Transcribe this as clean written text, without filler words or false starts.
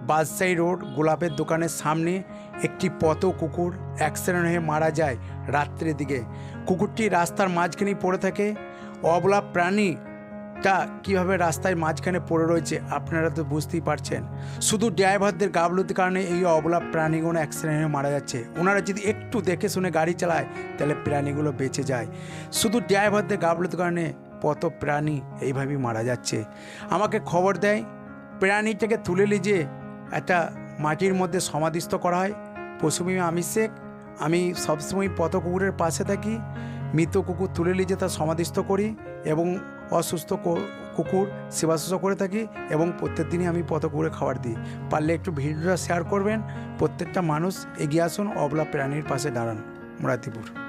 বাদশাহী road গোলাপের দোকানের সামনে একটি পথ কুকুর অ্যাক্সিডেন্ট হয়ে মারা যায় রাত্রের দিকে। কুকুরটি রাস্তার মাঝখানেই পড়ে থাকে। অবলা প্রাণীটা কীভাবে রাস্তায় মাঝখানে পড়ে রয়েছে আপনারা তো বুঝতেই পারছেন। শুধু ড্রাইভারদের গাফলতির কারণে এই অবলা প্রাণীগুলো অ্যাক্সিডেন্ট হয়ে মারা যাচ্ছে। ওনারা যদি একটু দেখে শুনে গাড়ি চালায় তাহলে প্রাণীগুলো বেঁচে যায়। শুধু ড্রাইভারদের গাফলতির কারণে কত প্রাণী এইভাবেই মারা যাচ্ছে। আমাকে খবর দেয় প্রাণীটাকে তুলে নিয়ে একটা মাটির মধ্যে সমাধিস্থ করা হয়। পশুপ্রেমী আমি শেখ, আমি সবসময় পথ কুকুরের পাশে থাকি। মৃত কুকুর তুলে নিয়ে তার সমাধিস্থ করি এবং অসুস্থ কুকুর সেবা শুশ্রূষা করে থাকি এবং প্রত্যেক দিনই আমি পথ কুকুরে খাবার দিই। পারলে একটু ভিডিওটা শেয়ার করবেন। প্রত্যেকটা মানুষ এগিয়ে আসুন, অবলা প্রাণীর পাশে দাঁড়ান। মুরাতিপুর।